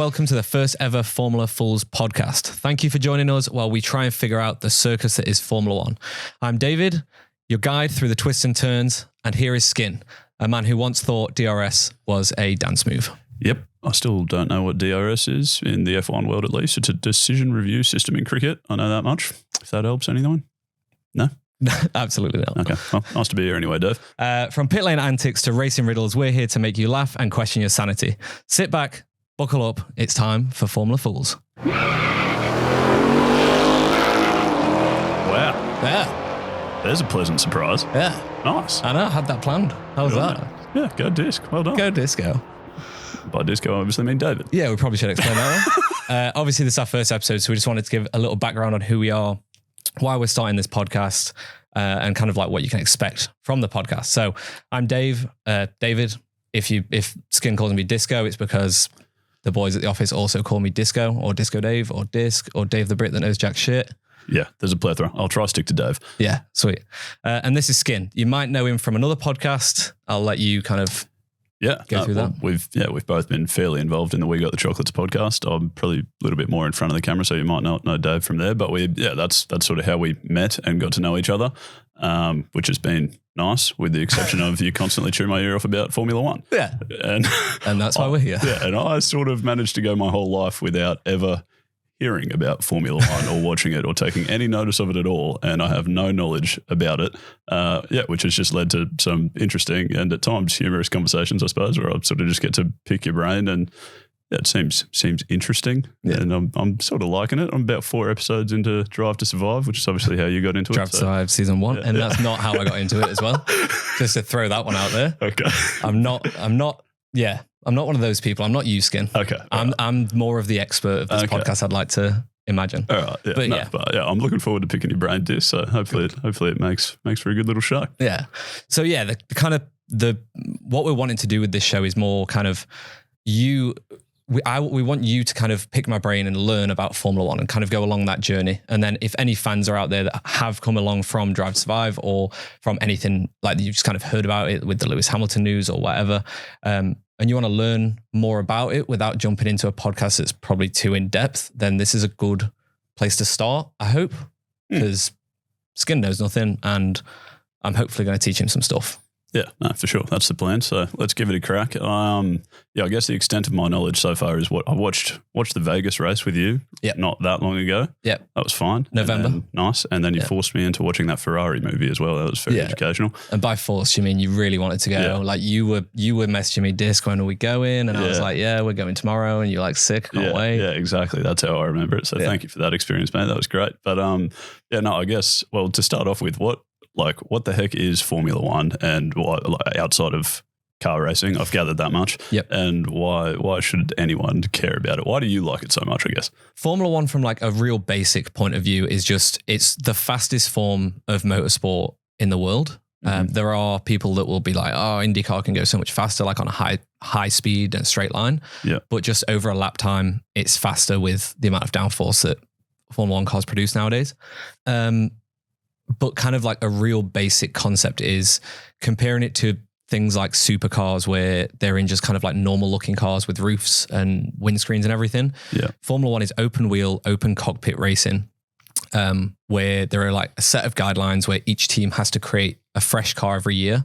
welcome to the first ever Formula Fools podcast. Thank you for joining us while we try and figure out the circus that is Formula One. I'm David, your guide through the twists and turns, and here is Skin, a man who once thought DRS was a dance move. Yep, I still don't know what DRS is in the F1 world at least. It's a decision review system in cricket. I know that much, if that helps anyone. No? Absolutely not. Okay, well, nice to be here anyway, Dave. From pit lane antics to racing riddles, we're here to make you laugh and question your sanity. Sit back, buckle up, it's time for Formula Fools. Wow. Yeah. There's a pleasant surprise. Yeah. Nice. I know, I had that planned. How was that? Yeah, go disc. Well done. Go disco. By disco, I obviously mean David. Yeah, we probably should explain that one. Obviously, this is our first episode, so we just wanted to give a little background on who we are, why we're starting this podcast, and kind of like what you can expect from the podcast. So I'm Dave. David, if Skin calls me Disco, it's because the boys at the office also call me Disco or Disco Dave or Disc or Dave the Brit that knows jack shit. Yeah, there's a plethora. I'll try to stick to Dave. Yeah, sweet. And this is Skin. You might know him from another podcast. I'll let you kind of go through that. We've both been fairly involved in the We Got the Chocolates podcast. I'm probably a little bit more in front of the camera, so you might not know Dave from there. But that's sort of how we met and got to know each other, which has been nice, with the exception of you constantly chew my ear off about Formula One. Yeah, and that's why we're here. Yeah, and I sort of managed to go my whole life without ever hearing about Formula One or watching it or taking any notice of it at all, and I have no knowledge about it, which has just led to some interesting and at times humorous conversations, I suppose, where I sort of just get to pick your brain, and it seems interesting, and I'm sort of liking it. I'm about 4 episodes into Drive to Survive, which is obviously how you got into Drive to Survive season 1, and that's not how I got into it as well. Just to throw that one out there. Okay. I'm not one of those people. I'm not you, Skin. Okay. I'm more of the expert of this podcast, I'd like to imagine. All right. Yeah. But I'm looking forward to picking your brain, Dis. So hopefully it makes for a good little show. Yeah. So yeah, what we're wanting to do with this show is more kind of we want you to kind of pick my brain and learn about Formula One and kind of go along that journey. And then if any fans are out there that have come along from Drive to Survive or from anything like you just kind of heard about it with the Lewis Hamilton news or whatever, and you want to learn more about it without jumping into a podcast that's probably too in depth, then this is a good place to start, I hope, because Skin knows nothing and I'm hopefully going to teach him some stuff. Yeah, no, for sure. That's the plan. So let's give it a crack. I guess the extent of my knowledge so far is what I watched the Vegas race with you not that long ago. Yeah. That was fine. November. Nice. And then you forced me into watching that Ferrari movie as well. That was very educational. And by force, you mean you really wanted to go. Yeah. Like you were messaging me, Disc, when are we going? And I was like, yeah, we're going tomorrow. And you're like, sick, can't wait. Yeah, exactly. That's how I remember it. So thank you for that experience, mate. That was great. But I guess, well, to start off with, what the heck is Formula One, and what, like, outside of car racing? I've gathered that much. Yep. And why should anyone care about it? Why do you like it so much, I guess? Formula One, from like a real basic point of view, is it's the fastest form of motorsport in the world. There are people that will be like, oh, IndyCar can go so much faster, like on a high speed and straight line. Yeah. But just over a lap time, it's faster with the amount of downforce that Formula One cars produce nowadays. But kind of like a real basic concept is comparing it to things like supercars, where they're in just kind of like normal looking cars with roofs and windscreens and everything. Yeah. Formula One is open wheel, open cockpit racing, where there are like a set of guidelines where each team has to create a fresh car every year.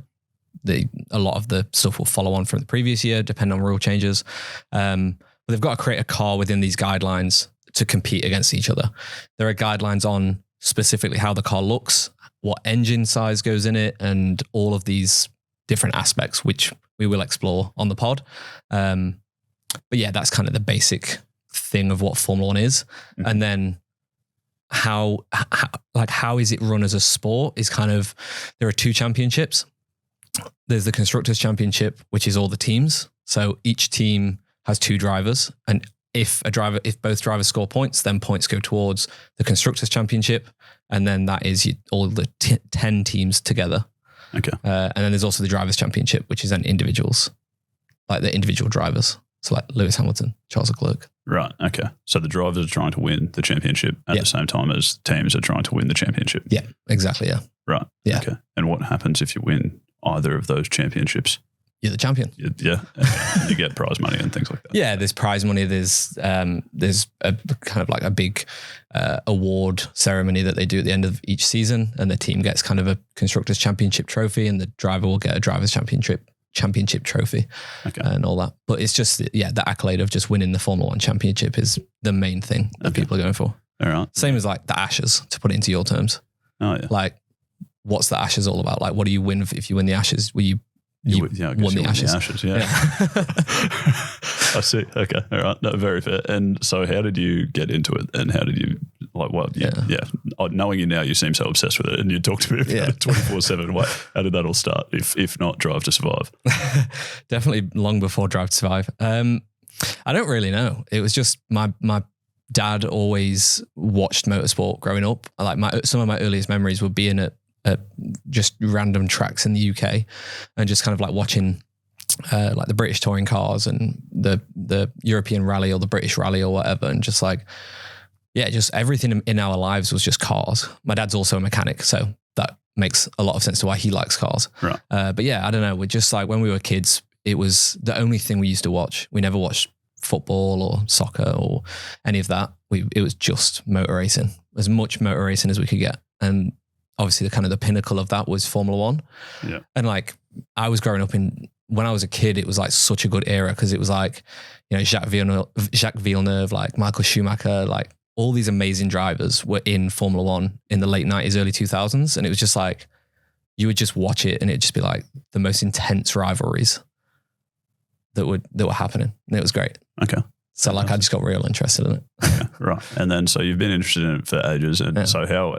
A lot of the stuff will follow on from the previous year, depending on rule changes. But they've got to create a car within these guidelines to compete against each other. There are guidelines on specifically how the car looks, what engine size goes in it, and all of these different aspects, which we will explore on the pod. But yeah, that's kind of the basic thing of what Formula One is. Mm-hmm. And then how is it run as a sport is kind of, there are 2 championships. There's the Constructors' Championship, which is all the teams. So each team has 2 drivers, and if both drivers score points, then points go towards the Constructors' Championship, and then that is all the 10 teams together. Okay. And then there's also the Drivers' Championship, which is then individuals, like the individual drivers. So like Lewis Hamilton, Charles Leclerc. Right. Okay. So the drivers are trying to win the championship at the same time as teams are trying to win the championship. Yeah, exactly. Yeah. Right. Yeah. Okay. And what happens if you win either of those championships? you're the champion. Yeah. You get prize money and things like that. Yeah, there's prize money. There's a kind of like a big award ceremony that they do at the end of each season, and the team gets kind of a constructors championship trophy, and the driver will get a drivers championship trophy, and all that. But it's just the accolade of just winning the Formula One championship is the main thing that people are going for. All right. Same as like the Ashes, to put it into your terms. Oh yeah. Like, what's the Ashes all about? Like, what do you win if you win the Ashes? You won the Ashes. Yeah. I see. Okay. All right. No, very fair. And so how did you get into it? And how did you, like, what? Knowing you now, you seem so obsessed with it, and you talk to me about it 24/7. How did that all start? If not Drive to Survive? Definitely long before Drive to Survive. I don't really know. It was just my dad always watched motorsport growing up. Like some of my earliest memories were being at just random tracks in the UK and just kind of like watching like the British touring cars and the European rally or the British rally or whatever, and just like, just everything in our lives was just cars. My dad's also a mechanic, so that makes a lot of sense to why he likes cars. Right. But yeah, I don't know. We're just like, when we were kids, it was the only thing we used to watch. We never watched football or soccer or any of that. It was just motor racing, as much motor racing as we could get. And obviously the pinnacle of that was Formula One. Yeah. And like, I was growing up when I was a kid, it was like such a good era, because it was like, Jacques Villeneuve, like Michael Schumacher, like all these amazing drivers were in Formula One in the late 90s, early 2000s. And it was just like, you would just watch it and it'd just be like the most intense rivalries that were happening. And it was great. Okay. So like, I just got real interested in it. Okay, right. And then, so you've been interested in it for ages. And so how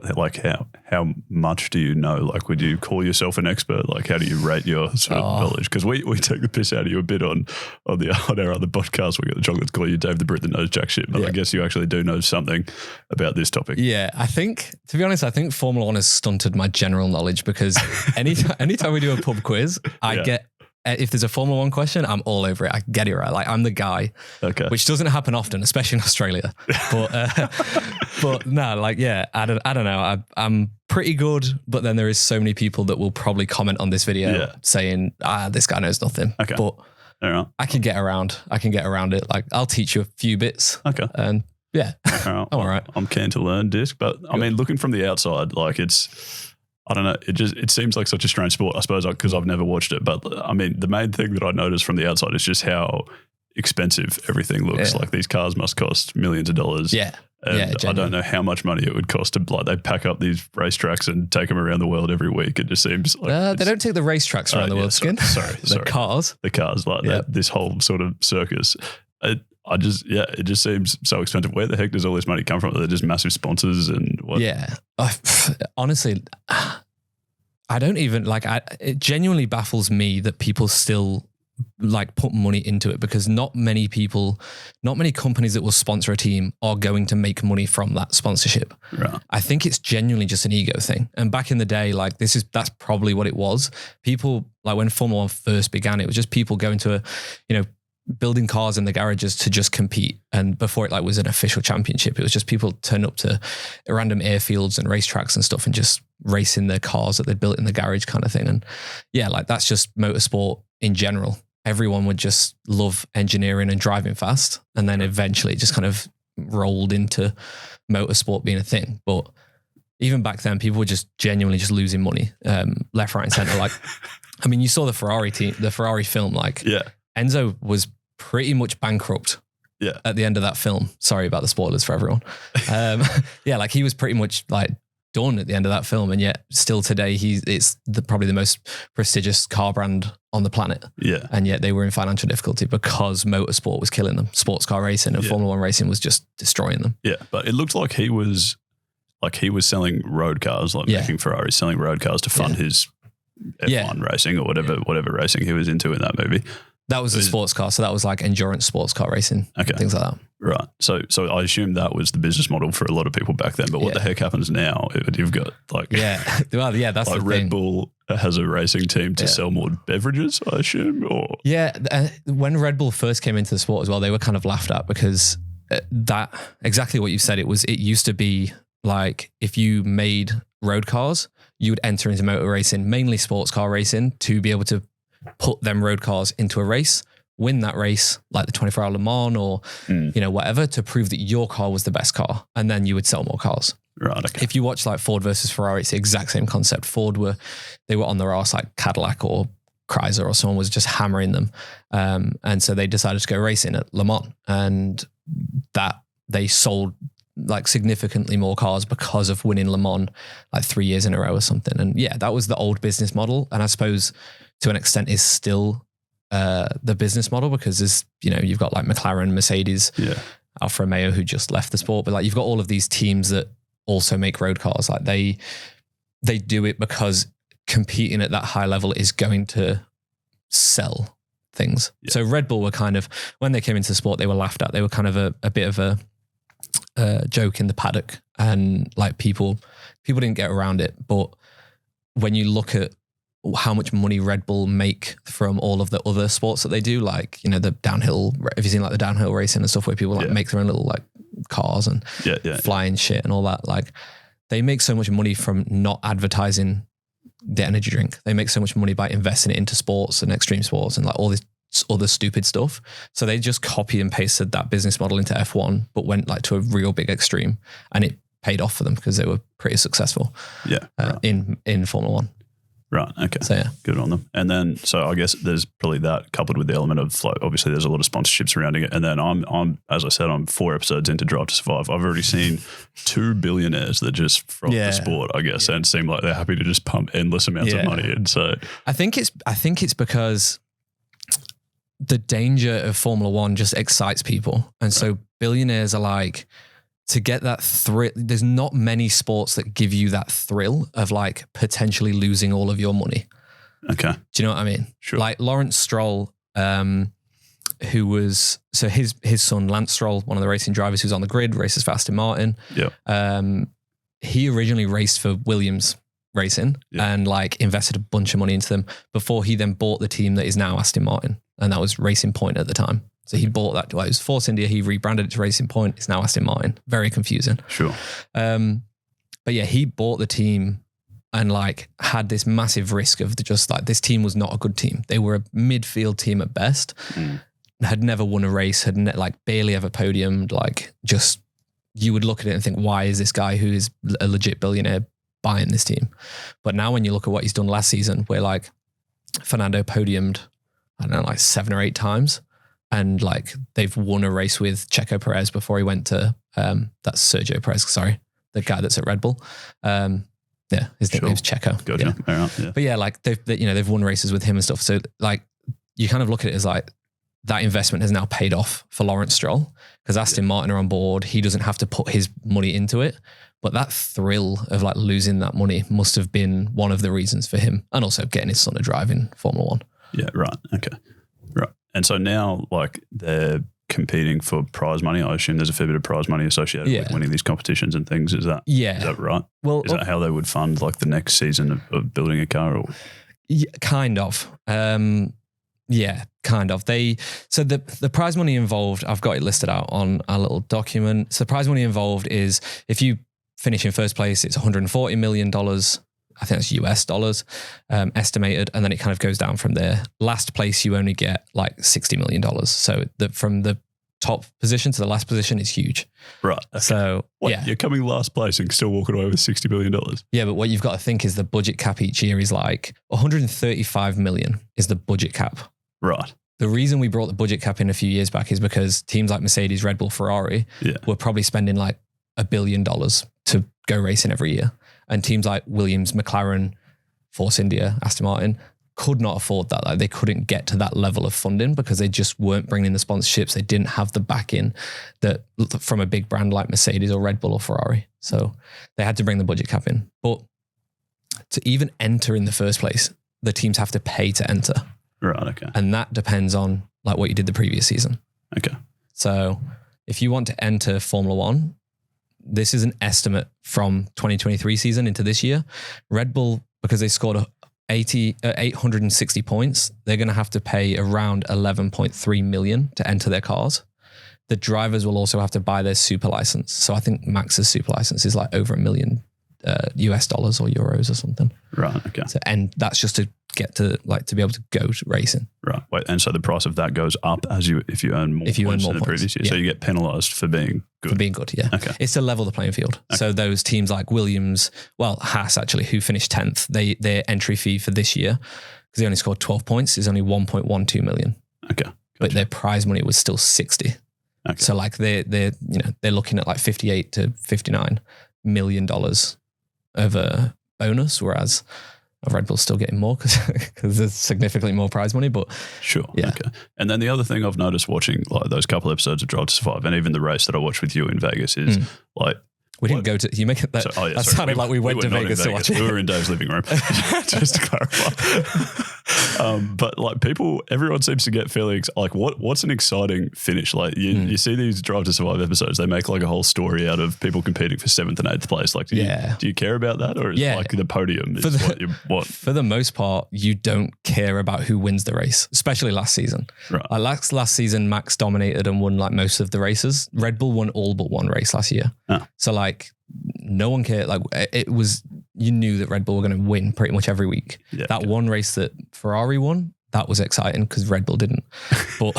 much do you know? Like, would you call yourself an expert? Like, how do you rate your sort of knowledge? Because we take the piss out of you a bit on our other podcast. We got the chocolates call you Dave the Brit that knows jack shit. But I guess you actually do know something about this topic. Yeah, I think, to be honest, Formula One has stunted my general knowledge, because anytime we do a pub quiz, I get, if there's a Formula One question, I'm all over it. I get it right. Like, I'm the guy, which doesn't happen often, especially in Australia. But no, like, yeah, I don't know. I'm pretty good, but then there is so many people that will probably comment on this video saying, this guy knows nothing. Okay. But I can get around it. Like, I'll teach you a few bits. Okay. And yeah, I'm all right. I'm keen to learn disc, but I mean, looking from the outside, like, I don't know. It seems like such a strange sport, I suppose, because I've never watched it. But I mean, the main thing that I noticed from the outside is just how expensive everything looks. Like, these cars must cost millions of dollars. Yeah. And I don't know how much money it would cost to, like, they pack up these racetracks and take them around the world every week. It just seems like they don't take the racetracks around the world, Skin. Sorry. The cars, like this whole sort of circus. It just seems so expensive. Where the heck does all this money come from? They're just massive sponsors and what? Yeah. Honestly, I don't even it genuinely baffles me that people still like put money into it, because not many companies that will sponsor a team are going to make money from that sponsorship. Right. I think it's genuinely just an ego thing. And back in the day, like, that's probably what it was. People, like, when Formula One first began, it was just people going to building cars in the garages to just compete. And before it was an official championship, it was just people turn up to random airfields and racetracks and stuff and just racing their cars that they built in the garage kind of thing. And yeah, like, that's just motorsport in general. Everyone would just love engineering and driving fast. And then eventually it just kind of rolled into motorsport being a thing. But even back then, people were just genuinely just losing money, left, right, and center. Like, I mean, you saw the Ferrari film, Enzo was pretty much bankrupt at the end of that film. Sorry about the spoilers for everyone. Like, he was pretty much like done at the end of that film, and yet still today it's probably the most prestigious car brand on the planet. Yeah. And yet they were in financial difficulty because motorsport was killing them. Sports car racing and Formula One racing was just destroying them. Yeah, but it looked like he was selling road cars, making Ferraris, selling road cars to fund his F1 racing or whatever racing he was into in that movie. That was a sports car. So that was like endurance sports car racing. Okay. Things like that. Right. So I assume that was the business model for a lot of people back then. But what the heck happens now? You've got that's like the Red thing. Bull has a racing team to sell more beverages, I assume. Or when Red Bull first came into the sport as well, they were kind of laughed at because that exactly what you said. It used to be like, if you made road cars, you would enter into motor racing, mainly sports car racing, to be able to put them road cars into a race, win that race, like the 24-hour Le Mans or, whatever, to prove that your car was the best car. And then you would sell more cars. Right. Okay. If you watch like Ford versus Ferrari, it's the exact same concept. Ford were on their arse like Cadillac or Chrysler or someone was just hammering them. And so they decided to go racing at Le Mans, and that they sold like significantly more cars because of winning Le Mans like 3 years in a row or something. And yeah, that was the old business model. And I suppose to an extent is still the business model, because there's, you've got like McLaren, Mercedes, Alfa Romeo, who just left the sport, but like you've got all of these teams that also make road cars. Like they do it because competing at that high level is going to sell things. Yeah. So Red Bull were kind of, when they came into the sport, they were laughed at. They were kind of a bit of a joke in the paddock, and like people didn't get around it. But when you look at how much money Red Bull make from all of the other sports that they do, like, the downhill, have you seen like the downhill racing and stuff where people like make their own little like cars and flying shit and all that? Like they make so much money from not advertising the energy drink. They make so much money by investing it into sports and extreme sports and like all this other stupid stuff. So they just copy and pasted that business model into F1, but went like to a real big extreme, and it paid off for them because they were pretty successful in Formula One. Right. Okay. So yeah, good on them. And then, so I guess there's probably that coupled with the element of like, obviously there's a lot of sponsorships surrounding it. And then I'm, as I said, I'm 4 episodes into Drive to Survive. I've already seen 2 billionaires that just from the sport, I guess, and seem like they're happy to just pump endless amounts of money. And so I think it's because the danger of Formula One just excites people. And so billionaires are like, to get that thrill, there's not many sports that give you that thrill of like potentially losing all of your money. Okay. Do you know what I mean? Sure. Like Lawrence Stroll, who was, so his son, Lance Stroll, one of the racing drivers who's on the grid, races for Aston Martin. Yeah. He originally raced for Williams Racing and like invested a bunch of money into them before he then bought the team that is now Aston Martin. And that was Racing Point at the time. So he bought that. Well, it was Force India. He rebranded it to Racing Point. It's now Aston Martin. Very confusing. Sure. But yeah, he bought the team and like had this massive risk of just like, this team was not a good team. They were a midfield team at best. Had never won a race. Had like barely ever podiumed. Like just, you would look at it and think, why is this guy who is a legit billionaire buying this team? But now when you look at what he's done last season, where like Fernando podiumed, I don't know, like 7 or 8 times. And like they've won a race with Checo Perez before he went to, that's Sergio Perez, sorry, the guy that's at Red Bull. His nickname's Checo. Gotcha. Yeah. Right, yeah. But yeah, like they've won races with him and stuff. So like you kind of look at it as like that investment has now paid off for Lawrence Stroll because Aston Martin are on board. He doesn't have to put his money into it. But that thrill of like losing that money must have been one of the reasons for him, and also getting his son to drive in Formula One. Yeah, right. Okay. Right. And so now like they're competing for prize money. I assume there's a fair bit of prize money associated with winning these competitions and things. Is that right? Well, is that how they would fund like the next season of building a car? Or? Yeah, kind of. Yeah, kind of. So the prize money involved, I've got it listed out on a little document. So the prize money involved is if you finish in first place, it's $140 million. I think that's US dollars estimated. And then it kind of goes down from there. Last place, you only get like $60 million. So from the top position to the last position is huge. Right. Okay. So you're coming last place and still walking away with $60 million. Yeah. But what you've got to think is the budget cap each year is like 135 million is the budget cap. Right. The reason we brought the budget cap in a few years back is because teams like Mercedes, Red Bull, Ferrari were probably spending like $1 billion to go racing every year. And teams like Williams, McLaren, Force India, Aston Martin could not afford that. Like they couldn't get to that level of funding because they just weren't bringing in the sponsorships. They didn't have the backing that from a big brand like Mercedes or Red Bull or Ferrari. So they had to bring the budget cap in. But to even enter in the first place, the teams have to pay to enter. Right. Okay. And that depends on like what you did the previous season. Okay. So if you want to enter Formula One, this is an estimate from 2023 season into this year. Red Bull, because they scored 860 points, they're going to have to pay around 11.3 million to enter their cars. The drivers will also have to buy their super license. So I think Max's super license is like over $1 million US dollars or euros or something. Right. Okay. So, and that's just to get to to be able to go to racing. Right. Wait, and so the price of that goes up if you earn more points than the previous year. Yeah. So you get penalised for being good. For being good, yeah. Okay. It's to level the playing field. Okay. So those teams like Williams, Haas actually, who finished 10th, their entry fee for this year, because they only scored 12 points, is only 1.12 million. Okay. Gotcha. But their prize money was still 60. Okay. So they're looking at 58 to $59 million of a bonus, whereas Red Bull's still getting more because there's significantly more prize money. But sure, yeah. Okay. And then the other thing I've noticed watching those couple episodes of Drive to Survive, and even the race that I watched with you in Vegas, is we didn't go to. You make it that. That sounded like we went to Vegas to watch it. We were in Dave's living room, just to clarify. But everyone seems to get fairly what's an exciting finish? You see these Drive to Survive episodes, they make a whole story out of people competing for 7th and 8th place. Do you care about that, or is the podium is what you want? For the most part, you don't care about who wins the race, especially last season. Right. Last season, Max dominated and won most of the races. Red Bull won all but one race last year. Oh. So no one cared. You knew that Red Bull were going to win pretty much every week. Yeah, that one race that Ferrari won, that was exciting because Red Bull didn't. But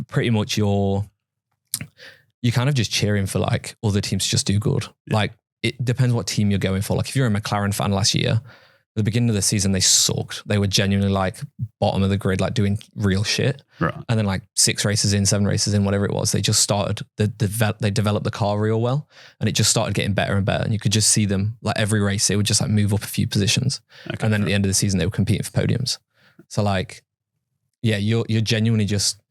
pretty much you're kind of just cheering for other teams to just do good. Yeah. It depends what team you're going for. If you're a McLaren fan last year, at the beginning of the season, they sucked. They were genuinely bottom of the grid, doing real shit. Right. And then 6 races in, 7 races in, whatever it was, they just started, they developed the car real well, and it just started getting better and better. And you could just see them, every race, they would just move up a few positions. Okay, and then at the end of the season, they were competing for podiums. So you're genuinely just,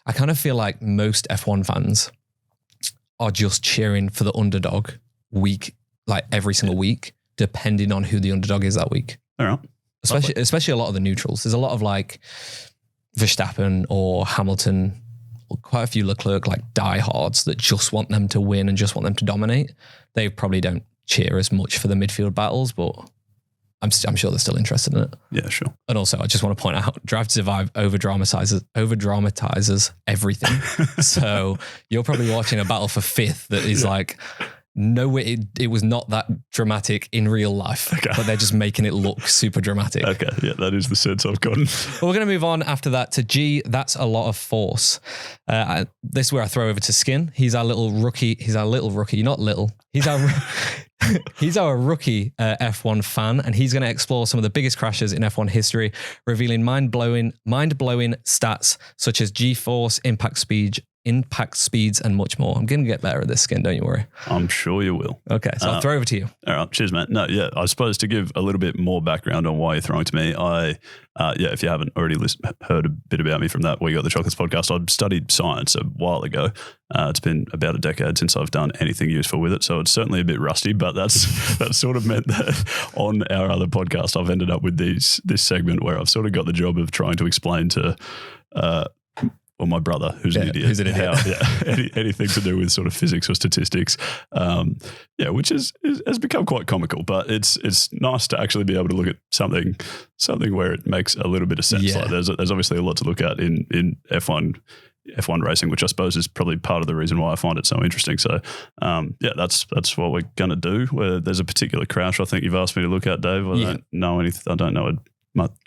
I kind of feel like most F1 fans are just cheering for the underdog every single week, depending on who the underdog is that week. All right. Especially a lot of the neutrals. There's a lot of Verstappen or Hamilton, or quite a few Leclerc diehards that just want them to win and just want them to dominate. They probably don't cheer as much for the midfield battles, but I'm sure they're still interested in it. Yeah, sure. And also, I just want to point out, Drive to Survive over dramatizes everything. So you're probably watching a battle for 5th that is no, it was not that dramatic in real life, but they're just making it look super dramatic. Okay, yeah, that is the sense I've gotten. Well, we're going to move on after that to G. That's a lot of force. This is where I throw over to Skin. He's our little rookie. You're not little. He's our rookie F1 fan, and he's going to explore some of the biggest crashes in F1 history, revealing mind-blowing stats such as G-force, impact speeds, and much more. I'm going to get better at this, Skin, don't you worry. I'm sure you will. Okay, so I'll throw over to you. All right, cheers, mate. No, yeah, I suppose to give a little bit more background on why you're throwing to me, if you haven't already heard a bit about me from that We Got the Chocolates podcast, I studied science a while ago. It's been about a decade since I've done anything useful with it, so it's certainly a bit rusty, but that sort of meant that on our other podcast, I've ended up with this segment where I've sort of got the job of trying to explain to my brother, who's an idiot. Anything to do with sort of physics or statistics, which has become quite comical. But it's nice to actually be able to look at something where it makes a little bit of sense. Yeah. There's obviously a lot to look at in F1 racing, which I suppose is probably part of the reason why I find it so interesting. So, that's what we're going to do. Where there's a particular crash I think you've asked me to look at, Dave. I don't know anything. I don't know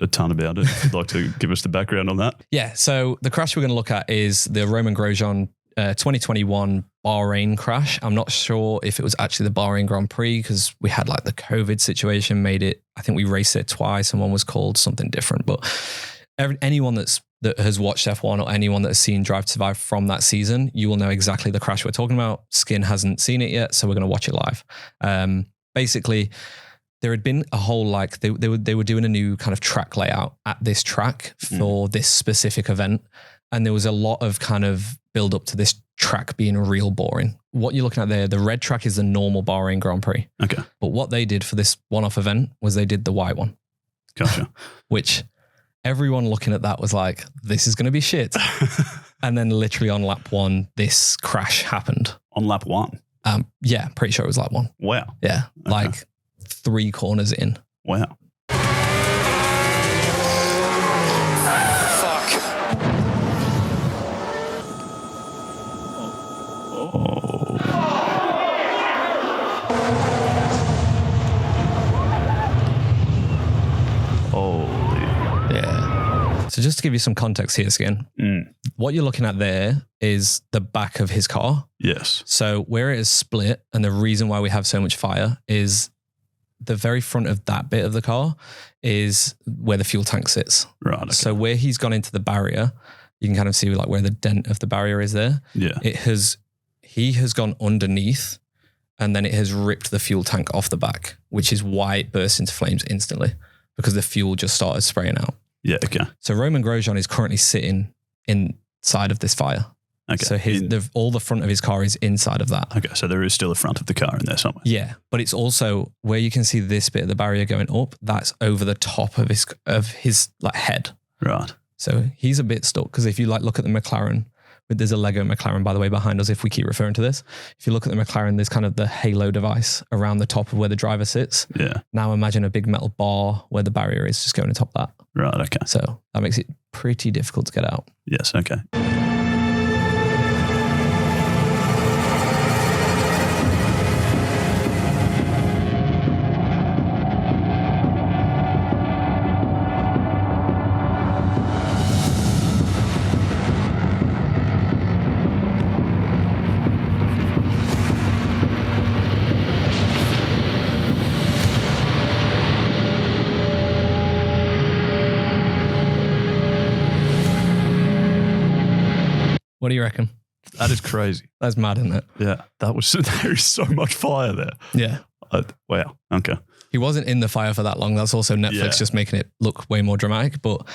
a ton about it. If you'd like to give us the background on that. Yeah, so the crash we're going to look at is the Romain Grosjean 2021 Bahrain crash. I'm not sure if it was actually the Bahrain Grand Prix because we had the COVID situation made it. I think we raced it twice and one was called something different. But anyone that has watched F1 or anyone that has seen Drive to Survive from that season, you will know exactly the crash we're talking about. Skin hasn't seen it yet, so we're going to watch it live. Basically, there had been a whole they were doing a new kind of track layout at this track for this specific event, and there was a lot of kind of build up to this track being real boring. What you're looking at there, the red track is the normal Bahrain Grand Prix. Okay, but what they did for this one-off event was they did the white one. Gotcha. Which everyone looking at that was like, this is going to be shit. And then literally on lap 1, this crash happened. On lap 1? Yeah, pretty sure it was lap 1. Wow. Yeah, okay. 3 corners in. Wow. Fuck. Oh So just to give you some context here, Skin, what you're looking at there is the back of his car. Yes. So where it is split, and the reason why we have so much fire is the very front of that bit of the car is where the fuel tank sits. Right. Okay. So where he's gone into the barrier, you can kind of see like where the dent of the barrier is there. Yeah. He has gone underneath, and then it has ripped the fuel tank off the back, which is why it burst into flames instantly, because the fuel just started spraying out. Yeah. Okay. So Romain Grosjean is currently sitting inside of this fire. Okay. So all the front of his car is inside of that. Okay. So there is still a front of the car in there somewhere. Yeah, but it's also where you can see this bit of the barrier going up. That's over the top of his like head. Right. So he's a bit stuck, because if you like look at the McLaren, there's a Lego McLaren, by the way, behind us, if we keep referring to this. If you look at the McLaren, there's kind of the halo device around the top of where the driver sits. Yeah. Now imagine a big metal bar where the barrier is just going on top of that. Right. Okay. So that makes it pretty difficult to get out. Yes. Okay. What do you reckon? That is crazy. That's mad, isn't it? Yeah. There is so much fire there. Yeah. Wow. Okay. He wasn't in the fire for that long. That's also Netflix just making it look way more dramatic. But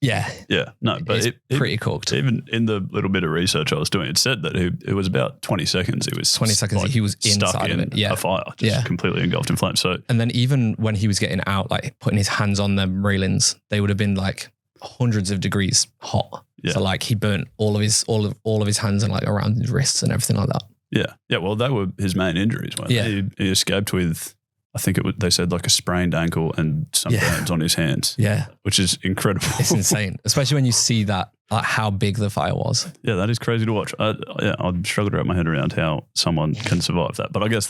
yeah. Yeah. No, but it's pretty cooked. Even in the little bit of research I was doing, it said that it was about 20 seconds. It was 20 seconds. Like, he was stuck inside in of it. Yeah. a fire, just completely engulfed in flames. So, and then even when he was getting out, like putting his hands on the railings, they would have been like hundreds of degrees hot. Yeah. So like he burnt all of his hands and like around his wrists and everything like that. Yeah. Yeah. Well, they were his main injuries, weren't they? He escaped with, I think they said like a sprained ankle and some burns on his hands. Yeah. Which is incredible. It's insane, especially when you see that, like how big the fire was. Yeah, that is crazy to watch. I'd struggle to wrap my head around how someone can survive that. But I guess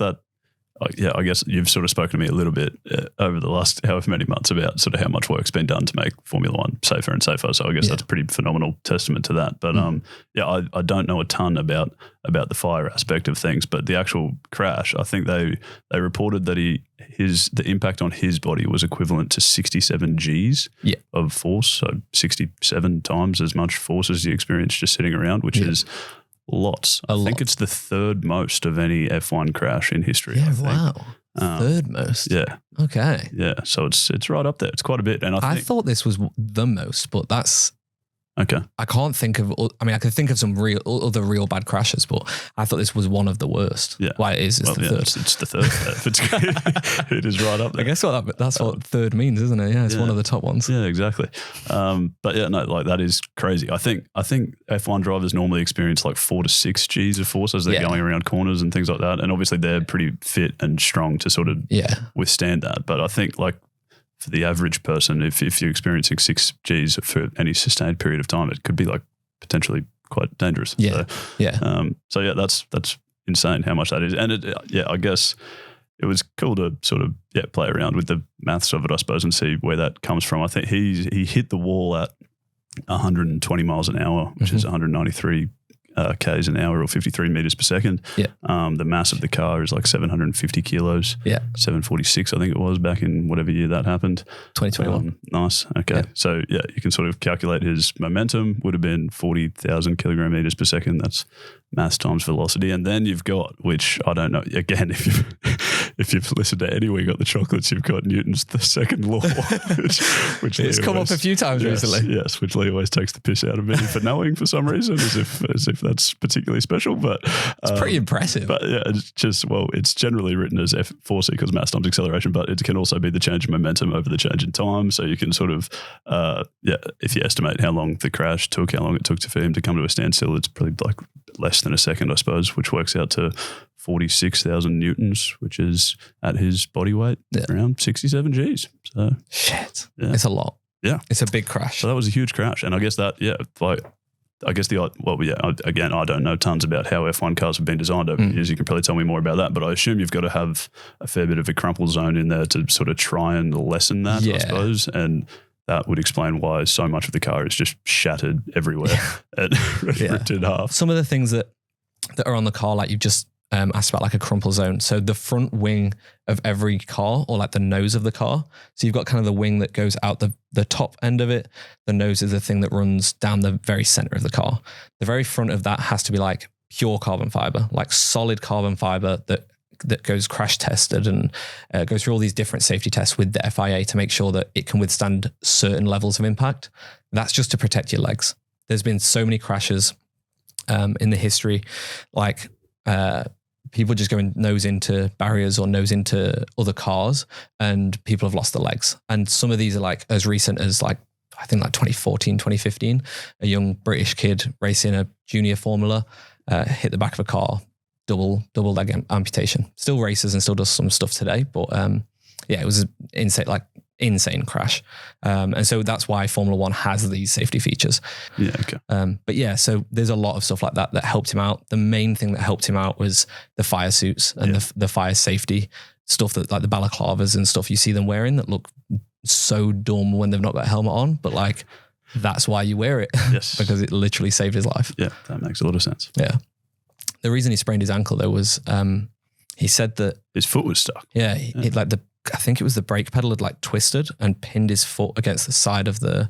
I guess you've sort of spoken to me a little bit over the last however many months about sort of how much work's been done to make Formula One safer and safer. So I guess that's a pretty phenomenal testament to that. But I don't know a ton about the fire aspect of things, but the actual crash, I think they reported that the impact on his body was equivalent to 67 Gs of force, so 67 times as much force as you experienced just sitting around, which is lots. I think it's the third most of any F1 crash in history. Yeah, wow. Third most. Yeah. Okay. Yeah. So it's right up there. It's quite a bit. And I thought this was the most, but that's okay. I can't think of. I mean, I could think of some other real bad crashes, but I thought this was one of the worst. Yeah. Why it is? It's the third. It's the third. It is right up there. I guess that's what third means, isn't it? Yeah, it's one of the top ones. Yeah, exactly. But yeah, no, like that is crazy. I think F1 drivers normally experience like 4 to 6 Gs of force as they're going around corners and things like that. And obviously they're pretty fit and strong to sort of withstand that. But I think like for the average person, if you're experiencing 6 Gs for any sustained period of time, it could be like potentially quite dangerous. Yeah. So yeah, that's insane how much that is. And I guess it was cool to sort of play around with the maths of it, I suppose, and see where that comes from. I think he hit the wall at 120 miles an hour, which is 193 Ks an hour or 53 meters per second. Yeah. The mass of the car is like 750 kilos. Yeah. 746, I think it was, back in whatever year that happened. 2021. Nice. Okay. Yeah. So yeah, you can sort of calculate his momentum would have been 40,000 kilogram meters per second. That's mass times velocity. And then you've got, which I don't know, again, if you've listened to any We Got the Chocolates, you've got Newton's the second law, which it's come up a few times recently. Yes, which Lee always takes the piss out of me for knowing for some reason, as if that's particularly special. But it's pretty impressive. But yeah, it's generally written as F4C because mass times acceleration, but it can also be the change in momentum over the change in time. So you can sort of, if you estimate how long the crash took, how long it took for him to come to a standstill, it's probably like less than a second, I suppose, which works out to 46,000 newtons, which is at his body weight, around 67 Gs. So shit, it's a lot. Yeah, it's a big crash. So that was a huge crash, and I guess that, again, I don't know tons about how F1 cars have been designed over the years. You can probably tell me more about that, but I assume you've got to have a fair bit of a crumple zone in there to sort of try and lessen that, I suppose. And that would explain why so much of the car is just shattered everywhere and ripped in half. Some of the things that are on the car, like you've just asked about, like a crumple zone. So the front wing of every car, or like the nose of the car. So you've got kind of the wing that goes out the top end of it. The nose is the thing that runs down the very center of the car. The very front of that has to be like pure carbon fiber, like solid carbon fiber that goes crash tested and goes through all these different safety tests with the FIA to make sure that it can withstand certain levels of impact. That's just to protect your legs. There's been so many crashes in the history, like people just going nose into barriers or nose into other cars, and people have lost their legs. And some of these are like as recent as like, I think like 2014, 2015, a young British kid racing a junior formula, hit the back of a car, double leg amputation. Still races and still does some stuff today, but yeah, it was an insane crash. And so that's why Formula One has these safety features. Yeah, okay. But yeah, so there's a lot of stuff like that helped him out. The main thing that helped him out was the fire suits and the fire safety stuff, that like the balaclavas and stuff you see them wearing that look so dumb when they've not got a helmet on, but like that's why you wear it. Yes. Because it literally saved his life. Yeah, that makes a lot of sense. Yeah. The reason he sprained his ankle though was he said that his foot was stuck. Yeah, I think it was the brake pedal had like twisted and pinned his foot against the side of the,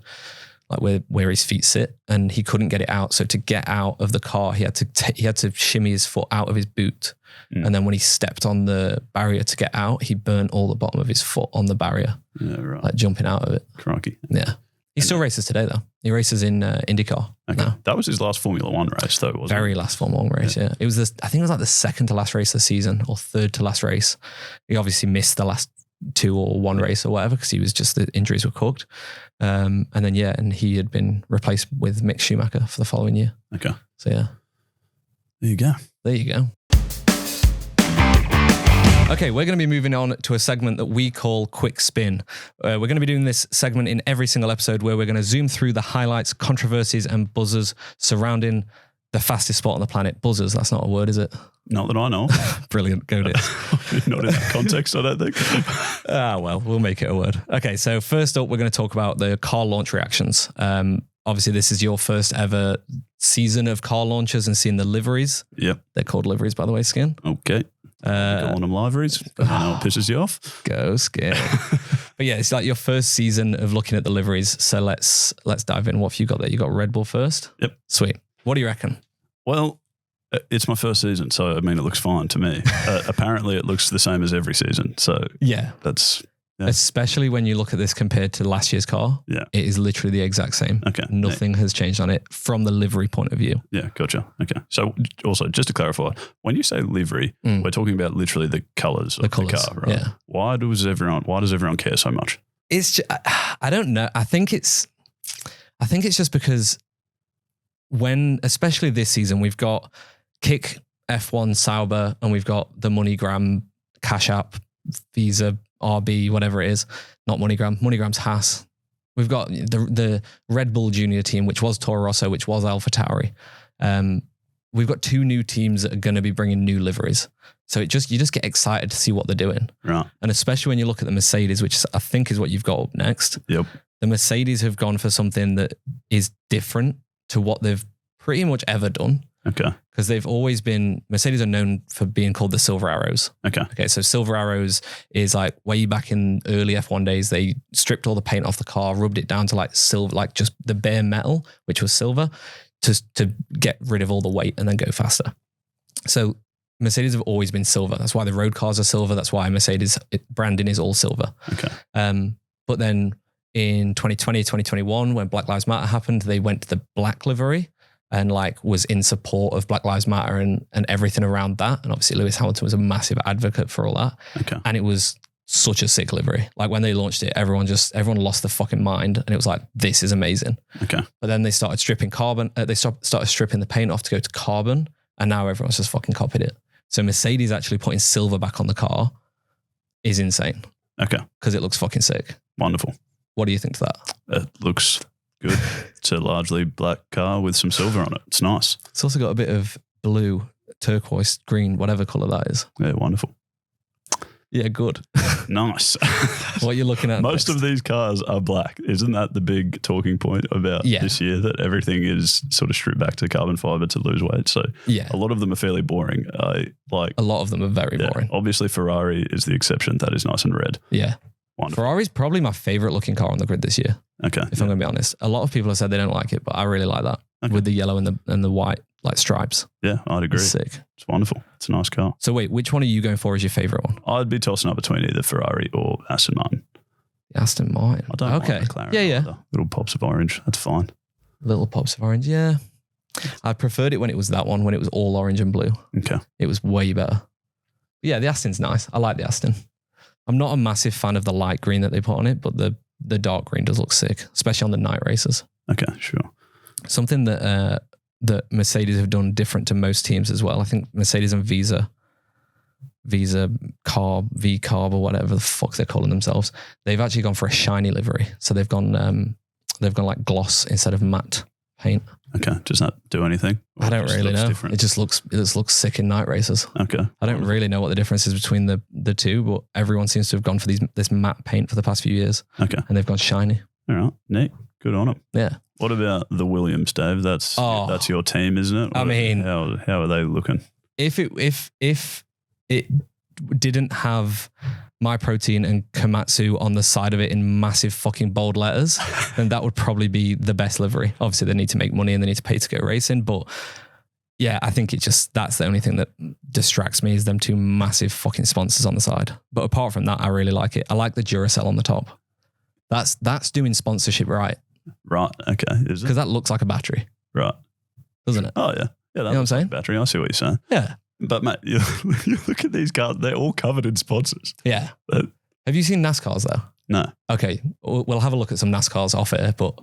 like where his feet sit, and he couldn't get it out. So to get out of the car, he had to shimmy his foot out of his boot. And then when he stepped on the barrier to get out, he burnt all the bottom of his foot on the barrier. Yeah, right. Like jumping out of it. Crikey. Yeah. He still races today though. He races in IndyCar. Okay. Now. That was his last Formula One race though, wasn't it? Very last Formula One race, yeah. It was I think it was like the second to last race of the season or third to last race. He obviously missed the last two or one race or whatever because he was just, the injuries were cooked. And then, yeah, and he had been replaced with Mick Schumacher for the following year. Okay. So, yeah. There you go. There you go. Okay, we're going to be moving on to a segment that we call Quick Spin. We're going to be doing this segment in every single episode where we're going to zoom through the highlights, controversies, and buzzers surrounding the fastest sport on the planet. Buzzers, that's not a word, is it? Not that I know. Brilliant, go Dit. Not in that context, I don't think. Well, we'll make it a word. Okay, so first up, we're going to talk about the car launch reactions. Obviously, this is your first ever season of car launches and seeing the liveries. Yep. They're called liveries, by the way, Skin. Okay. Go on them liveries. I know it pisses you off. Go Skin. But yeah, it's like your first season of looking at the liveries. So let's dive in. What have you got there? You got Red Bull first? Yep. Sweet. What do you reckon? Well, it's my first season, so I mean, it looks fine to me. Apparently, it looks the same as every season. So yeah, that's... Yeah. Especially when you look at this compared to last year's car. Yeah. It is literally the exact same. Okay. Nothing has changed on it from the livery point of view. Yeah, gotcha. Okay. So also, just to clarify, when you say livery, we're talking about literally the colours of the car, right? Yeah. Why does everyone care so much? It's just, I don't know. I think it's just because especially this season, we've got Kick, F1, Sauber, and we've got the MoneyGram, Cash App, Visa, RB, whatever it is. Not MoneyGram. MoneyGram's Haas. We've got the Red Bull Junior team, which was Toro Rosso, which was AlphaTauri. We've got two new teams that are going to be bringing new liveries. So you just get excited to see what they're doing. Right. And especially when you look at the Mercedes, which I think is what you've got up next. Yep. The Mercedes have gone for something that is different to what they've pretty much ever done. Okay. Because they've always been, Mercedes are known for being called the Silver Arrows. Okay. So Silver Arrows is like way back in early F1 days, they stripped all the paint off the car, rubbed it down to like silver, like just the bare metal, which was silver, to get rid of all the weight and then go faster. So Mercedes have always been silver. That's why the road cars are silver. That's why Mercedes branding is all silver. Okay. But then in 2020, 2021, when Black Lives Matter happened, they went to the black livery and like was in support of Black Lives Matter and everything around that. And obviously Lewis Hamilton was a massive advocate for all that. Okay. And it was such a sick livery. Like when they launched it, everyone lost their fucking mind and it was like, this is amazing. Okay. But then they started stripping carbon. They started stripping the paint off to go to carbon. And now everyone's just fucking copied it. So Mercedes actually putting silver back on the car is insane. Okay. Because it looks fucking sick. Wonderful. What do you think to that? It looks good. It's a largely black car with some silver on it. It's nice. It's also got a bit of blue, turquoise, green, whatever colour that is. Yeah, wonderful. Yeah, good. Nice. What are you looking at Most next? of these cars are black. Isn't that the big talking point about this year, that everything is sort of stripped back to carbon fiber to lose weight? So a lot of them are fairly boring. A lot of them are very boring. Obviously, Ferrari is the exception. That is nice and red. Yeah. Wonderful. Ferrari's probably my favorite looking car on the grid this year. Okay. If I'm going to be honest. A lot of people have said they don't like it, but I really like that with the yellow and the white like stripes. Yeah, I'd agree. It's sick. It's wonderful. It's a nice car. So wait, which one are you going for as your favorite one? I'd be tossing up between either Ferrari or Aston Martin. Aston Martin. I don't mind McLaren. Yeah. Either. Little pops of orange. That's fine. Little pops of orange. Yeah. I preferred it when it was that one, when it was all orange and blue. Okay. It was way better. But yeah, the Aston's nice. I like the Aston. I'm not a massive fan of the light green that they put on it, but the dark green does look sick, especially on the night races. Okay, sure. Something that Mercedes have done different to most teams as well. I think Mercedes and Visa Carb, V Carb, or whatever the fuck they're calling themselves, they've actually gone for a shiny livery. So they've gone like gloss instead of matte paint. Okay, does that do anything? I don't really know. Different? It just looks sick in night races. Okay. I don't really know what the difference is between the two, but everyone seems to have gone for this matte paint for the past few years. Okay. And they've gone shiny. All right, neat. Good on them. Yeah. What about the Williams, Dave? That's your team, isn't it? I mean, how are they looking? If it didn't have My Protein and Komatsu on the side of it in massive fucking bold letters, then that would probably be the best livery. Obviously, they need to make money and they need to pay to go racing, but yeah, I think that's the only thing that distracts me is them two massive fucking sponsors on the side. But apart from that, I really like it. I like the Duracell on the top. That's doing sponsorship right. Right. Okay. Is it? Because that looks like a battery. Right. Doesn't it? Oh yeah. Yeah. That you know what I'm saying? Like a battery. I see what you're saying. Yeah. But mate, you look at these cars, they're all covered in sponsors. Yeah. Have you seen NASCARs though? No. Okay. We'll have a look at some NASCARs off air, but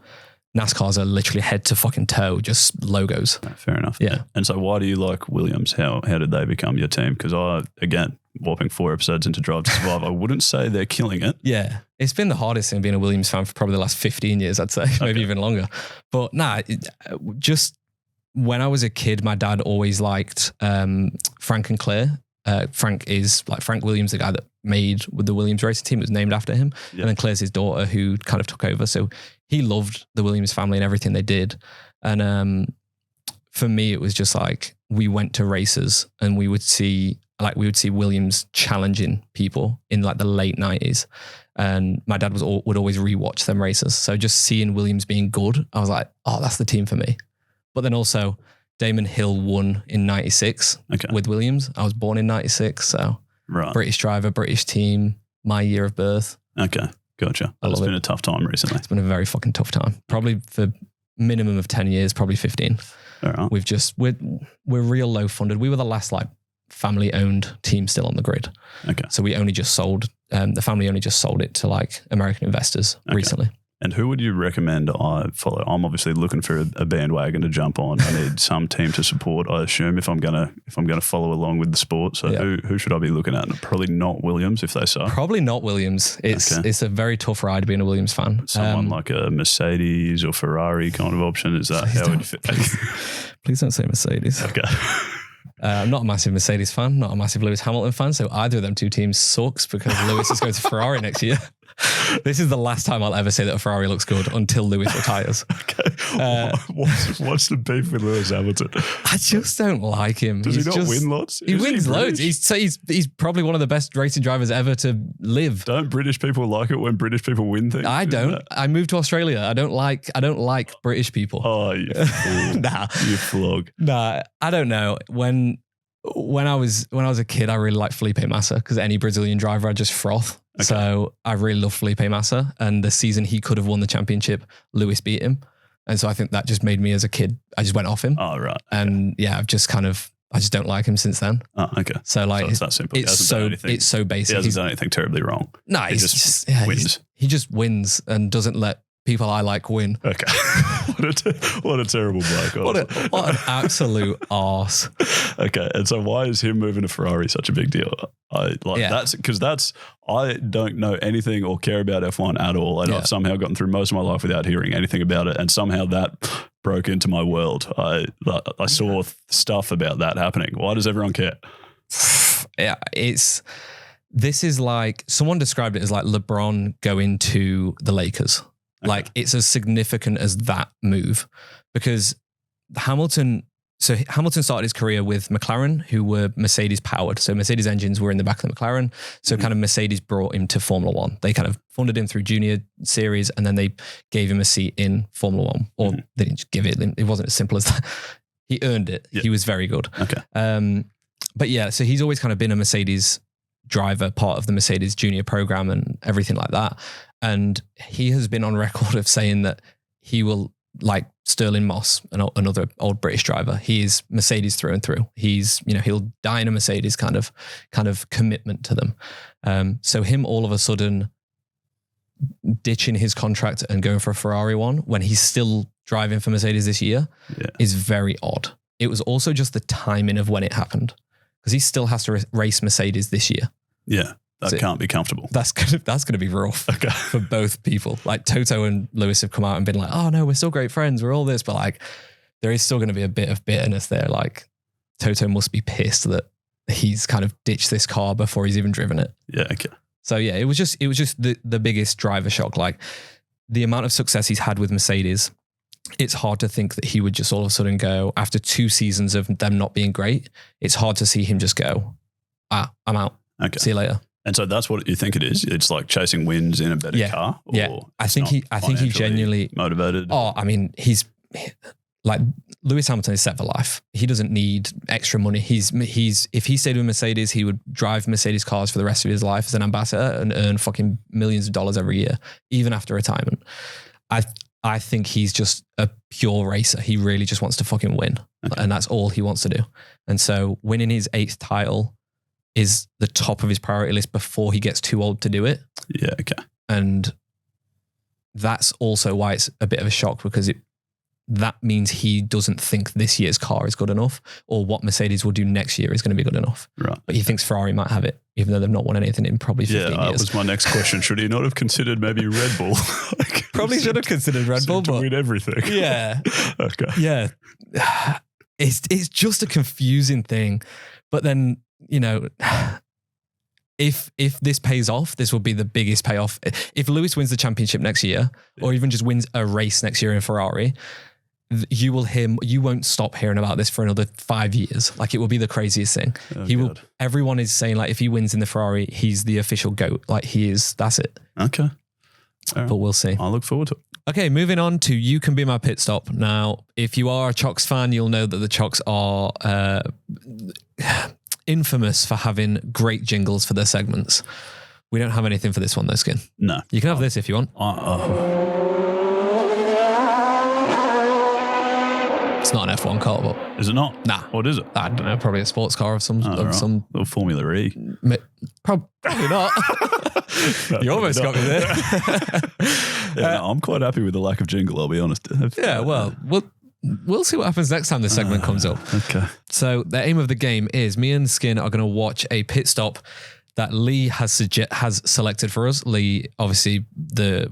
NASCARs are literally head to fucking toe, just logos. No, fair enough. Yeah. And so why do you like Williams? How did they become your team? Because again, whopping 4 episodes into Drive to Survive, I wouldn't say they're killing it. Yeah. It's been the hardest thing being a Williams fan for probably the last 15 years, I'd say, maybe even longer. But just when I was a kid, my dad always liked Frank and Claire. Frank Williams, the guy that made with the Williams racing team, was named after him. Yeah. And then Claire's his daughter who kind of took over. So he loved the Williams family and everything they did. And for me, it was just like we went to races and we would see Williams challenging people in like the late 90s. And my dad would always rewatch them races. So just seeing Williams being good, I was like, oh, that's the team for me. But then also Damon Hill won in 96 with Williams. I was born in 96. So British driver, British team, my year of birth. Okay. Gotcha. It's been a tough time recently. It's been a very fucking tough time. Probably for minimum of 10 years, probably 15. All right. We're real low funded. We were the last like family owned team still on the grid. Okay. So we only just sold, the family only just sold it to like American investors recently. And who would you recommend I follow? I'm obviously looking for a bandwagon to jump on. I need some team to support, I assume, if I'm gonna follow along with the sport. So who should I be looking at? Probably not Williams if they suck. Probably not Williams. It's a very tough ride being a Williams fan. Someone like a Mercedes or Ferrari kind of option. Is that how it fits? Please don't say Mercedes. Okay. I'm not a massive Mercedes fan, not a massive Lewis Hamilton fan. So either of them two teams sucks because Lewis is going to Ferrari next year. This is the last time I'll ever say that a Ferrari looks good until Lewis retires. Okay. What's the beef with Lewis Hamilton? I just don't like him. Does he not win lots? He wins loads. He's probably one of the best racing drivers ever to live. Don't British people like it when British people win things? I don't. I moved to Australia. I don't like British people. Oh, you fool. Nah. You flog. Nah, I don't know. When I was a kid, I really liked Felipe Massa because any Brazilian driver I just froth. Okay. So I really love Felipe Massa, and the season he could have won the championship, Lewis beat him. And so I think that just made me as a kid, I just went off him. Oh, right. Okay. And yeah, I just don't like him since then. Oh, okay. So like, it's that simple. It's so basic. He hasn't done anything terribly wrong. No, he just wins. He just wins and doesn't let people I like win. Okay. What a terrible bloke. What an absolute arse. Okay. And so why is him moving to Ferrari such a big deal? That's because I don't know anything or care about F1 at all. And I've somehow gotten through most of my life without hearing anything about it. And somehow that broke into my world. I saw stuff about that happening. Why does everyone care? Yeah, it's This is like, someone described it as like LeBron going to the Lakers. Okay. Like it's as significant as that move, because Hamilton started his career with McLaren, who were Mercedes powered. So Mercedes engines were in the back of the McLaren. So kind of Mercedes brought him to Formula One. They kind of funded him through junior series, and then they gave him a seat in Formula One. Or they didn't just give it. It wasn't as simple as that. He earned it. Yeah. He was very good. Okay. But yeah, so he's always kind of been a Mercedes driver, part of the Mercedes junior program and everything like that. And he has been on record of saying that he will, like Sterling Moss, another old British driver, he is Mercedes through and through. He's, he'll die in a Mercedes kind of commitment to them. So him all of a sudden ditching his contract and going for a Ferrari one when he's still driving for Mercedes this year is very odd. It was also just the timing of when it happened, because he still has to race Mercedes this year. Yeah. That can't be comfortable. That's gonna be rough for both people. Like Toto and Lewis have come out and been like, "Oh no, we're still great friends. We're all this," but like, there is still going to be a bit of bitterness there. Like, Toto must be pissed that he's kind of ditched this car before he's even driven it. Yeah. Okay. So yeah, it was just the biggest driver shock. Like the amount of success he's had with Mercedes, it's hard to think that he would just all of a sudden go, after 2 seasons of them not being great. It's hard to see him just go, "I'm out. Okay. See you later." And so that's what you think it is? It's like chasing wins in a better car? Or yeah. I think he genuinely motivated. Oh, I mean, he's like, Lewis Hamilton is set for life. He doesn't need extra money. He's if he stayed with Mercedes, he would drive Mercedes cars for the rest of his life as an ambassador and earn fucking millions of dollars every year, even after retirement. I think he's just a pure racer. He really just wants to fucking win. Okay. And that's all he wants to do. And so winning his 8th title is the top of his priority list before he gets too old to do it. Yeah, okay. And that's also why it's a bit of a shock, because that means he doesn't think this year's car is good enough, or what Mercedes will do next year is going to be good enough. Right. But he thinks Ferrari might have it, even though they've not won anything in probably 15 years. Yeah, that was my next question. Should he not have considered maybe Red Bull? Probably should have considered Red Bull, to win everything. Yeah. Okay. Yeah. It's just a confusing thing. But then, if this pays off, this will be the biggest payoff. If Lewis wins the championship next year, or even just wins a race next year in Ferrari, you won't stop hearing about this for another 5 years. Like, it will be the craziest thing. Oh, everyone is saying, like, if he wins in the Ferrari, he's the official GOAT. Like, that's it. Okay. Right. But we'll see. I look forward to it. Okay, moving on to You Can Be My Pit Stop. Now, if you are a Chocks fan, you'll know that the Chocks are infamous for having great jingles for their segments. We don't have anything for this one though, Skin. No. You can have this if you want. It's not an F1 car, but... Is it not? Nah. What is it? I don't know. Probably a sports car of some... Little Formula E. Probably not. You almost got me there. I'm quite happy with the lack of jingle, I'll be honest. Yeah, well, we'll see what happens next time this segment comes up. Okay. So the aim of the game is me and Skin are going to watch a pit stop that Lee has selected for us. Lee, obviously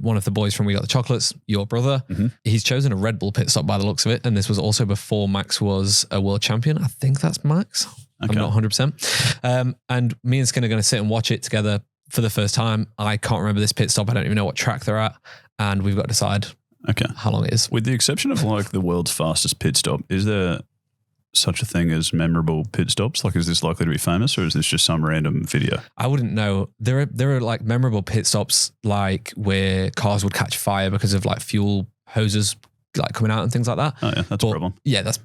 one of the boys from We Got the Chocolates, your brother. Mm-hmm. He's chosen a Red Bull pit stop by the looks of it. And this was also before Max was a world champion. I think that's Max. Okay. I'm not 100%. And me and Skin are going to sit and watch it together for the first time. I can't remember this pit stop. I don't even know what track they're at. And we've got to decide how long it is. With the exception of like the world's fastest pit stop, is there such a thing as memorable pit stops? Like, is this likely to be famous, or is this just some random video? I wouldn't know. There are like memorable pit stops, like where cars would catch fire because of like fuel hoses like coming out and things like that. Oh yeah, that's a problem. Yeah, that's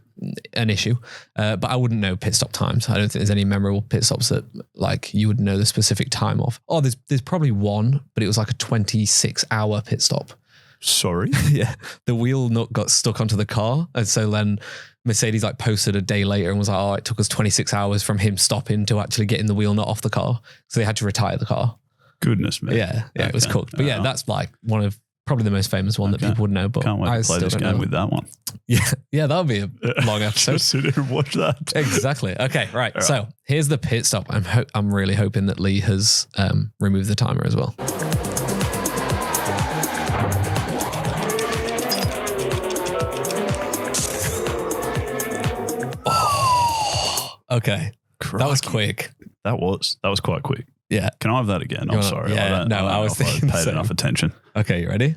an issue. But I wouldn't know pit stop times. I don't think there's any memorable pit stops that like you would know the specific time of. Oh, there's probably one, but it was like a 26-hour pit stop. Sorry? Yeah. The wheel nut got stuck onto the car. And so then Mercedes like posted a day later and was like, oh, it took us 26 hours from him stopping to actually getting the wheel nut off the car. So they had to retire the car. Goodness me. Yeah, okay. It was cooked. But yeah, that's like one of probably the most famous one that people would know. But can't wait to play this game with that one. Yeah, that'll be a long episode. Just sit here and watch that. Exactly. Okay, right. So here's the pit stop. I'm really hoping that Lee has removed the timer as well. Okay. Crikey. That was quick. That was quite quick. Yeah. Can I have that again? I'm sorry. Yeah, I was thinking I paid enough attention. Okay, you ready?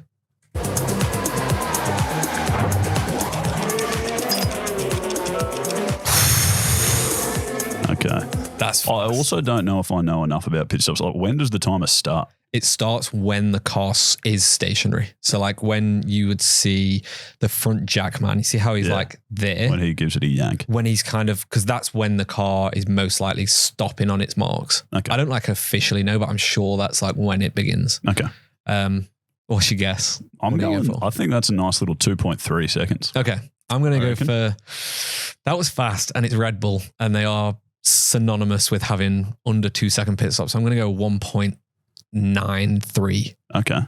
Okay. That's fast. I also don't know if I know enough about pit stops. Like, when does the timer start? It starts when the car is stationary. So like when you would see the front jack man, you see how he's like there? When he gives it a yank. When he's kind of, because that's when the car is most likely stopping on its marks. Okay. I don't like officially know, but I'm sure that's like when it begins. Okay. What's your guess? I'm going, I think that's a nice little 2.3 seconds. Okay. I'm going to go for, that was fast and it's Red Bull and they are synonymous with having under 2 second pit stops. So I'm going to go 1.93. Okay.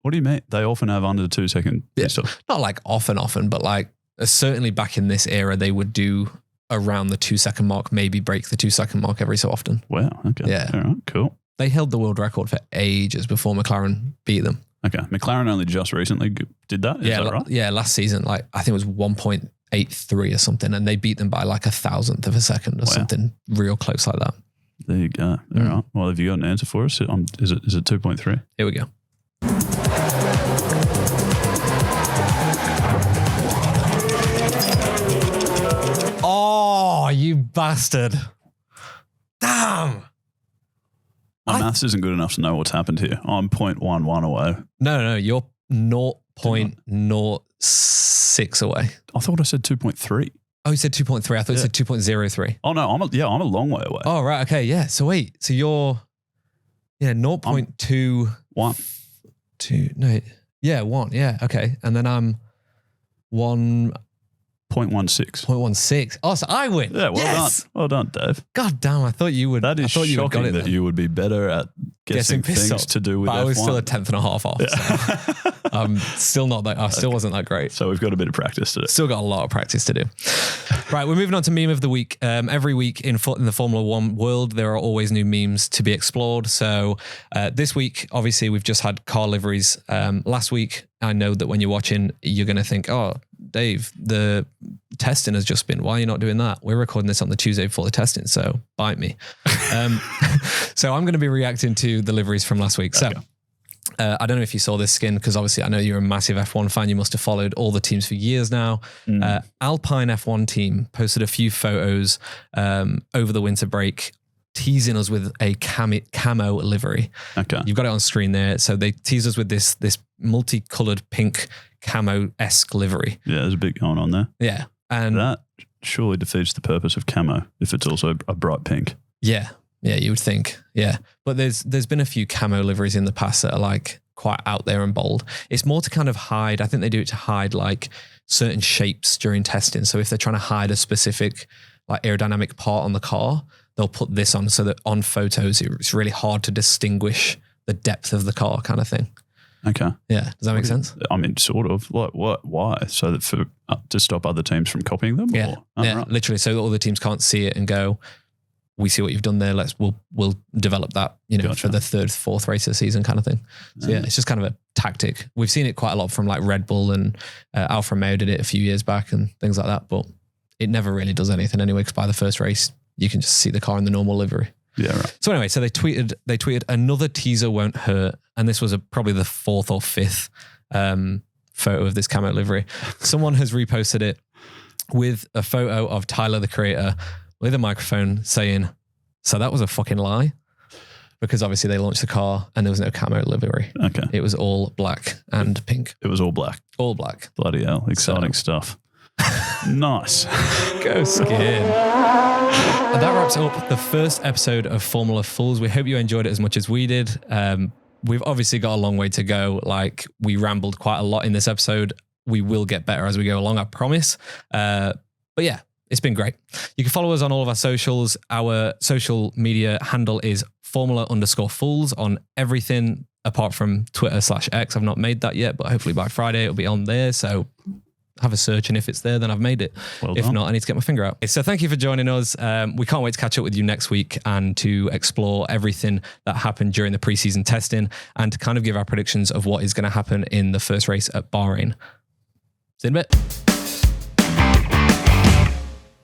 What do you mean? They often have under 2 second pit stops. Not like often, but like certainly back in this era, they would do around the 2 second mark, maybe break the 2 second mark every so often. Wow. Okay. Yeah. All right. Cool. They held the world record for ages before McLaren beat them. Okay. McLaren only just recently did that? Is that right? Yeah, last season, like I think it was 1.83 or something, and they beat them by like 1,000th of a second or something real close like that. There you go. All right. Well, have you got an answer for us? Is it 2.3? Here we go. Oh, you bastard. Damn. My maths isn't good enough to know what's happened here. I'm 0.11 away. No, you're 0.06 away. I thought I said 2.3. Oh, you said 2.3. I thought you said 2.03. Oh, no. I'm a long way away. Oh, right. Okay. Yeah. So wait. So you're 0.2. 1. 2. No. Yeah. 1. Yeah. Okay. And then I'm 1. 0.16. 0.16. Oh, so I win. Yeah, well done. Well done, Dave. God damn, I thought you would. That is shocking that you would be better at guessing things up, to do with but F1. I was still a 10th and a half off. So I'm still not that. I still wasn't that great. So we've got a bit of practice to do. Still got a lot of practice to do. Right, we're moving on to meme of the week. Every week in the Formula One world, there are always new memes to be explored. So this week, obviously, we've just had car liveries. Last week, I know that when you're watching, you're going to think, oh, Dave, the testing has just been, why are you not doing that? We're recording this on the Tuesday before the testing, so bite me. So I'm going to be reacting to the liveries from last week. So I don't know if you saw this skin, because obviously I know you're a massive F1 fan. You must have followed all the teams for years now. Alpine F1 team posted a few photos over the winter break, teasing us with a camo livery. Okay. You've got it on screen there. So they tease us with this multicolored pink camo-esque livery. Yeah, there's a bit going on there. Yeah. And that surely defeats the purpose of camo if it's also a bright pink. Yeah. Yeah, you would think. Yeah. But there's been a few camo liveries in the past that are like quite out there and bold. It's more to kind of hide. I think they do it to hide like certain shapes during testing. So if they're trying to hide a specific like aerodynamic part on the car, they'll put this on so that on photos, it's really hard to distinguish the depth of the car kind of thing. Okay. Yeah. Does that make sense? I mean, sort of. Like, what? Why? So that to stop other teams from copying them? Yeah. Right. Literally. So that other teams can't see it and go, we see what you've done there. We'll develop that, for the third, fourth race of the season kind of thing. So yeah, it's just kind of a tactic. We've seen it quite a lot from like Red Bull, and Alfa Romeo did it a few years back and things like that. But it never really does anything anyway, because by the first race, you can just see the car in the normal livery. Yeah, right. So anyway, so they tweeted another teaser won't hurt. And this was probably the fourth or fifth photo of this camo livery. Someone has reposted it with a photo of Tyler, the creator, with a microphone saying, so that was a fucking lie. Because obviously they launched the car and there was no camo livery. Okay. It was all black and pink. It was all black. All black. Bloody hell. Exciting stuff. Nice. Go Skin. And that wraps up the first episode of Formula Fools. We hope you enjoyed it as much as we did. We've obviously got a long way to go. Like, we rambled quite a lot in this episode. We will get better as we go along, I promise. But yeah, it's been great. You can follow us on all of our socials. Our social media handle is Formula_Fools on everything apart from Twitter/X. I've not made that yet, but hopefully by Friday it'll be on there. So have a search, and if it's there, then I've made it. Well if not, I need to get my finger out. So thank you for joining us. We can't wait to catch up with you next week and to explore everything that happened during the preseason testing and to kind of give our predictions of what is going to happen in the first race at Bahrain. See you in a bit.